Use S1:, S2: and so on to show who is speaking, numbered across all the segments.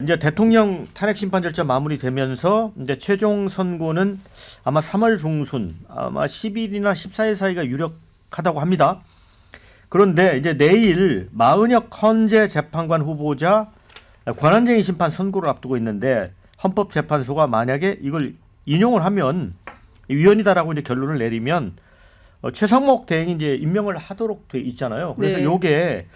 S1: 이제 대통령 탄핵 심판 절차 마무리되면서 이제 최종 선고는 아마 3월 중순, 아마 10일이나 14일 사이가 유력하다고 합니다. 그런데 이제 내일 마은혁 헌재 재판관 후보자 권한쟁의 심판 선고를 앞두고 있는데 헌법재판소가 만약에 이걸 인용을 하면 위헌이다라고 이제 결론을 내리면 최상목 대행이 이제 임명을 하도록 돼 있잖아요. 그래서
S2: 네.
S1: 요게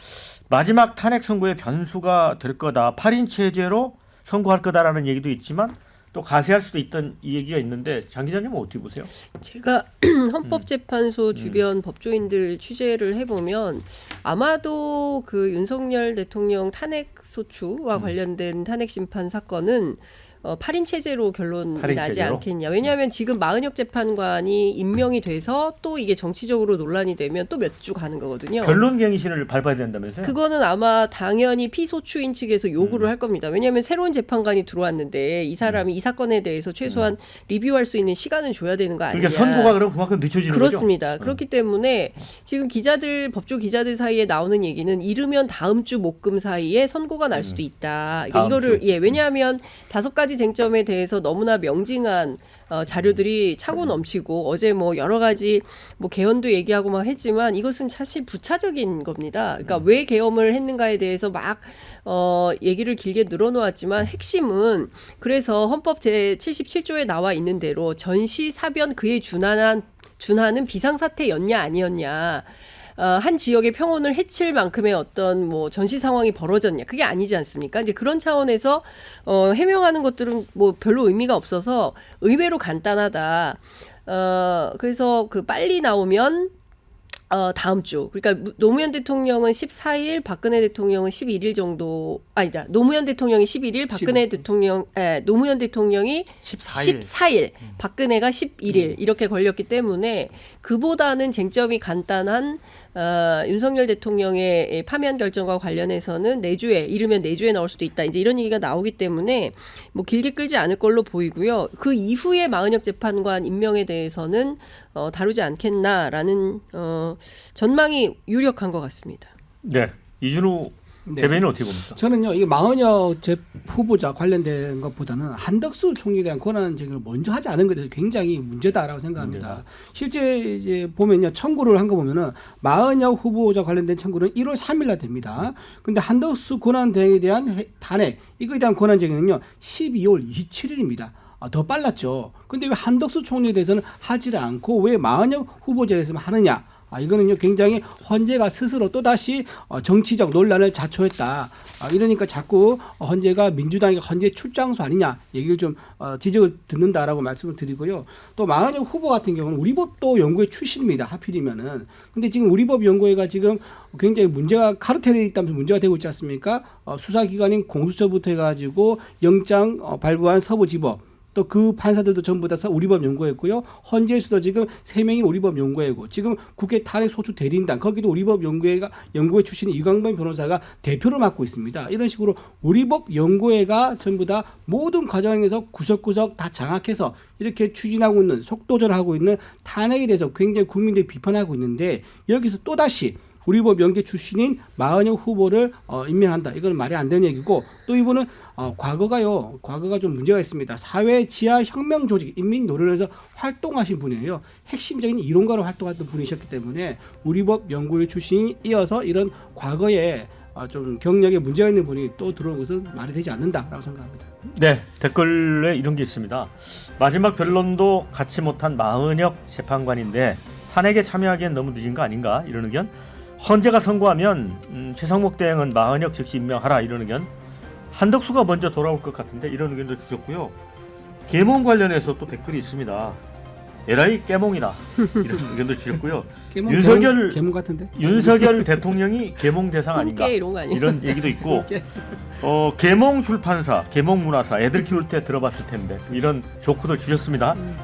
S1: 마지막 탄핵 선고의 변수가 될 거다. 8인 체제로 선고할 거다라는 얘기도 있지만 또 가세할 수도 있던 이 얘기가 있는데 장 기자님은 어떻게 보세요?
S2: 제가 헌법재판소 주변 법조인들 취재를 해보면 아마도 그 윤석열 대통령 탄핵 소추와 관련된 탄핵 심판 사건은 8인 체제로 결론이
S1: 8인
S2: 나지
S1: 체제로?
S2: 않겠냐. 왜냐하면 지금 마은혁 재판관이 임명이 돼서 또 이게 정치적으로 논란이 되면 또 몇 주 가는 거거든요.
S1: 변론갱신을 밟아야 된다면서요?
S2: 그거는 아마 당연히 피소추인 측에서 요구를 할 겁니다. 왜냐하면 새로운 재판관이 들어왔는데 이 사람이 이 사건에 대해서 최소한 리뷰할 수 있는 시간은 줘야 되는 거 아니냐.
S1: 그러니까 선고가 그럼 그만큼 늦춰지는 거죠?
S2: 그렇습니다. 그렇기 때문에 지금 기자들, 법조 기자들 사이에 나오는 얘기는 이르면 다음 주 목금 사이에 선고가 날 수도 있다. 그러니까
S1: 다음
S2: 이거를
S1: 주.
S2: 왜냐하면 5가지 쟁점에 대해서 너무나 명징한 자료들이 차고 넘치고 어제 뭐 여러 가지 뭐 개헌도 얘기하고 막 했지만 이것은 사실 부차적인 겁니다. 그러니까 왜 개헌을 했는가에 대해서 막 얘기를 길게 늘어놓았지만 핵심은 그래서 헌법 제 77조에 나와 있는 대로 전시 사변 그에 준하는 비상사태였냐 아니었냐. 한 지역의 평온을 해칠 만큼의 어떤 뭐 전시 상황이 벌어졌냐 그게 아니지 않습니까? 이제 그런 차원에서 해명하는 것들은 뭐 별로 의미가 없어서 의외로 간단하다. 그래서 그 빨리 나오면 다음 주. 그러니까 노무현 대통령은 14일, 박근혜 대통령은 11일 정도. 아니다. 노무현 대통령이 11일, 박근혜 대통령, 노무현 대통령이 14일, 박근혜가 11일 이렇게 걸렸기 때문에 그보다는 쟁점이 간단한 윤석열 대통령의 파면 결정과 관련해서는 내주에 이르면 내주에 나올 수도 있다. 이제 이런 얘기가 나오기 때문에 뭐 길게 끌지 않을 걸로 보이고요. 그 이후에 마은혁 재판관 임명에 대해서는 다루지 않겠나라는 전망이 유력한 것 같습니다.
S1: 네, 이준우 대변인은 어떻게 봅니까?
S3: 저는요, 이 마은혁 후보자 관련된 것보다는 한덕수 총리에 대한 권한 제기를 먼저 하지 않은 것에 대해서 굉장히 문제다라고 생각합니다.
S1: 문제다.
S3: 실제 이제 보면요, 청구를 한 거 보면은 마은혁 후보자 관련된 청구는 1월 3일날 됩니다. 근데 한덕수 권한 대행에 대한 탄핵 이거에 대한 권한 제기는요, 12월 27일입니다. 더 빨랐죠. 근데 왜 한덕수 총리에 대해서는 하지를 않고 왜 마은혁 후보자에 대해서만 하느냐? 이거는요 굉장히 헌재가 스스로 또다시 정치적 논란을 자초했다. 이러니까 자꾸 헌재가 민주당이 헌재 출장소 아니냐 얘기를 좀 지적을 듣는다라고 말씀을 드리고요. 또 마은혁 후보 같은 경우는 우리법도 연구회 출신입니다. 하필이면은. 근데 지금 우리법 연구회가 지금 굉장히 문제가 카르텔이 있다면서 문제가 되고 있지 않습니까? 수사기관인 공수처부터 해가지고 영장 발부한 서부지법 또 그 판사들도 전부 다 우리법 연구했고요. 헌재에서도 지금 3명이 우리법 연구회고 지금 국회 탄핵 소추 대리인단 거기도 우리법 연구회 출신인 이광범 변호사가 대표를 맡고 있습니다. 이런 식으로 우리법 연구회가 전부 다 모든 과정에서 구석구석 다 장악해서 이렇게 추진하고 있는 속도전하고 있는 탄핵에 대해서 굉장히 국민들이 비판하고 있는데 여기서 또다시 우리법 연계 출신인 마은혁 후보를 임명한다. 이건 말이 안 되는 얘기고 또 이분은 과거가 좀 문제가 있습니다. 사회 지하 혁명 조직 인민노련에서 활동하신 분이에요. 핵심적인 이론가로 활동했던 분이셨기 때문에 우리법 연구회 출신이 이어서 이런 과거에 좀 경력에 문제가 있는 분이 또 들어온 것은 말이 되지 않는다라고 생각합니다.
S1: 네, 댓글에 이런 게 있습니다. 마지막 변론도 갖지 못한 마은혁 재판관인데 탄핵에 참여하기엔 너무 늦은 거 아닌가? 이런 의견. 헌재가 선고하면 최상목 대행은 마은혁 즉시 임명하라 이런 의견. 한덕수가 먼저 돌아올 것 같은데 이런 의견도 주셨고요. 계몽 관련해서 또 댓글이 있습니다. 에라이 깨몽이다 이런 의견도 주셨고요.
S3: 계몽 같은데?
S1: 윤석열 대통령이 계몽 대상 아닌가
S2: 이런 거 아니에요?
S1: 이런 얘기도 있고 계몽 출판사, 계몽 문화사 애들 키울 때 들어봤을 텐데 이런 조크도 주셨습니다.